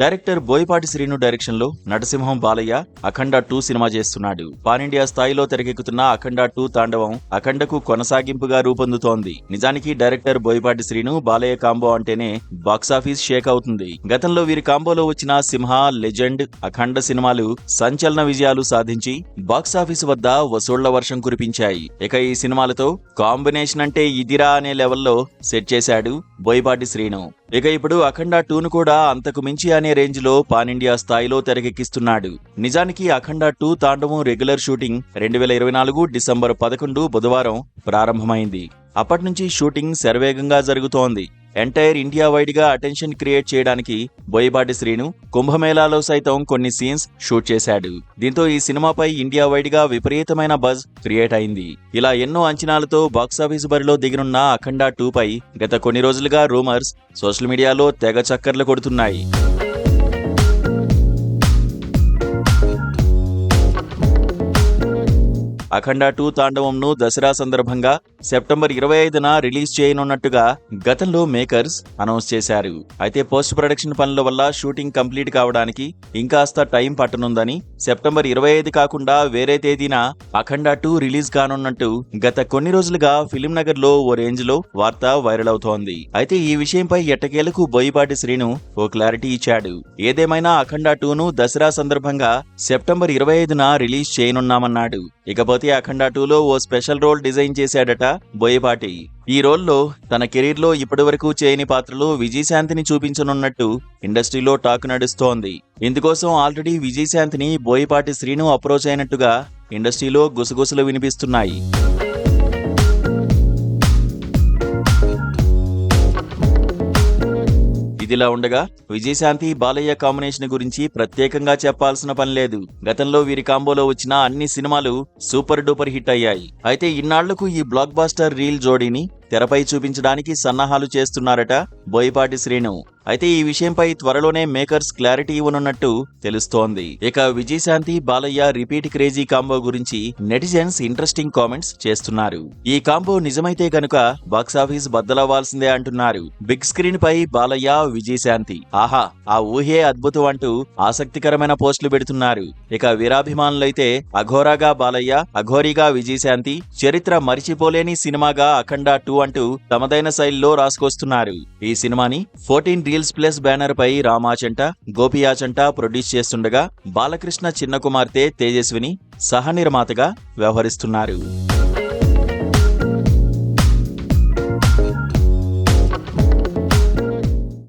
Director Boyapati Srinu direction లో నటసింహం బాలయ్య అఖండ 2 cinema చేస్తున్నాడు. Pan India స్థాయిలో తెరకెక్కుతున్న అఖండ 2 తాండవం అఖండకు కొనసాగింపుగా రూపొందుతోంది. నిజానికి డైరెక్టర్ బోయపాటి శ్రీను బాలయ్య కాంబో అంటేనే బాక్సాఫీస్ షేక్ అవుతుంది. గతంలో వీరి కాంబోలో వచ్చిన సింహ, లెజెండ్, అఖండ సినిమాలు సంచలన విజయాలు సాధించి బాక్సాఫీస్ వద్ద వసూళ్ల వర్షం కురిపించాయి. ఇక ఈ సినిమాలతో కాంబినేషన్ అంటే ఇదిరా అనే లెవెల్లో సెట్ చేశాడు బోయపాటి శ్రీను. ఇక ఇప్పుడు అఖండ 2ను కూడా అంతకు మించి అనే రేంజ్ లో పాన్ ఇండియా స్థాయిలో తెరకెక్కిస్తున్నాడు. నిజానికి అఖండ 2 తాండవం రెగ్యులర్ షూటింగ్ 2024 డిసెంబర్ 11 బుధవారం ప్రారంభమైంది. అప్పటి నుంచి షూటింగ్ శరవేగంగా జరుగుతోంది. ఎంటైర్ ఇండియా వైడ్ గా అటెన్షన్ క్రియేట్ చేయడానికి బోయపాటి శ్రీను కుంభమేళాలో సైతం కొన్ని సీన్స్ షూట్ చేశాడు. దీంతో ఈ సినిమాపై ఇండియా వైడ్ గా విపరీతమైన బజ్ క్రియేట్ అయింది. ఇలా ఎన్నో అంచనాలతో బాక్సాఫీస్ బరిలో దిగనున్న అఖండ 2 పై గత కొన్ని రోజులుగా రూమర్స్ సోషల్ మీడియాలో తెగ చక్కర్లు కొడుతున్నాయి. అఖండ 2 తాండవంను దసరా సందర్భంగా సెప్టెంబర్ 25న రిలీజ్ చేయనున్నట్టుగా గతంలో మేకర్స్ అనౌన్స్ చేశారు. అయితే పోస్ట్ ప్రొడక్షన్ పనుల వల్ల షూటింగ్ కంప్లీట్ కావడానికి ఇంకాస్త టైం పట్టనుందని, సెప్టెంబర్ 25 కాకుండా వేరే తేదీన అఖండ 2 రిలీజ్ కానున్నట్టు గత కొన్ని రోజులుగా ఫిలిం నగర్ లో ఓ రేంజ్ లో వార్త వైరల్ అవుతోంది. అయితే ఈ విషయంపై ఎట్టకేలకు బోయపాటి శ్రీను ఓ క్లారిటీ ఇచ్చాడు. ఏదేమైనా అఖండ 2ను దసరా సందర్భంగా సెప్టెంబర్ 25న రిలీజ్ చేయనున్నామన్నాడు. ఇకపోతే అఖండ 2లో ఓ స్పెషల్ రోల్ డిజైన్ చేశాడట బోయపాటి. ఈ రోల్లో తన కెరీర్ లో ఇప్పటివరకు చేయని పాత్రలో విజయశాంతిని చూపించనున్నట్టు ఇండస్ట్రీలో టాక్ నడుస్తోంది. ఇందుకోసం ఆల్రెడీ విజయశాంతిని బోయపాటి శ్రీను అప్రోచ్ అయినట్టుగా ఇండస్ట్రీలో గుసగుసలు వినిపిస్తున్నాయి. ఇదిలా ఉండగా విజయశాంతి బాలయ్య కాంబినేషన్ గురించి ప్రత్యేకంగా చెప్పాల్సిన పని లేదు. గతంలో వీరి కాంబోలో వచ్చిన అన్ని సినిమాలు సూపర్ డూపర్ హిట్ అయ్యాయి. అయితే ఇన్నాళ్లకు ఈ బ్లాక్ బాస్టర్ రీల్ జోడీని తెరపై చూపించడానికి సన్నాహాలు చేస్తున్నారట బోయపాటి శ్రీను. అయితే ఈ విషయంపై త్వరలోనే మేకర్స్ క్లారిటీ ఇవ్వనున్నట్టు తెలుస్తోంది. ఇక Vijayashanti Balayya repeat crazy combo గురించి నెటిజన్స్ ఇంట్రెస్టింగ్ కామెంట్స్ చేస్తున్నారు. ఈ కాంబో నిజమైతే గనుక బాక్సాఫీస్ బద్దలవ్వాల్సిందే అంటున్నారు. బిగ్ స్క్రీన్ పై బాలయ్య, విజయశాంతి, ఆహా ఆ ఊహే అద్భుతం అంటూ ఆసక్తికరమైన పోస్టులు పెడుతున్నారు. ఇక వీరాభిమానులైతే అఘోరాగా బాలయ్య, అఘోరీగా విజయశాంతి, చరిత్ర మరిచిపోలేని సినిమాగా అఖండ 2 అంటూ తమదైన శైలిలో రాసుకొస్తున్నారు. ఈ సినిమాని 14 రీల్స్ ప్లస్ బ్యానర్ పై రామాచంట, గోపియాచంట ప్రొడ్యూస్ చేస్తుండగా బాలకృష్ణ చిన్న కుమార్తె తేజస్విని సహ నిర్మాతగా వ్యవహరిస్తున్నారు.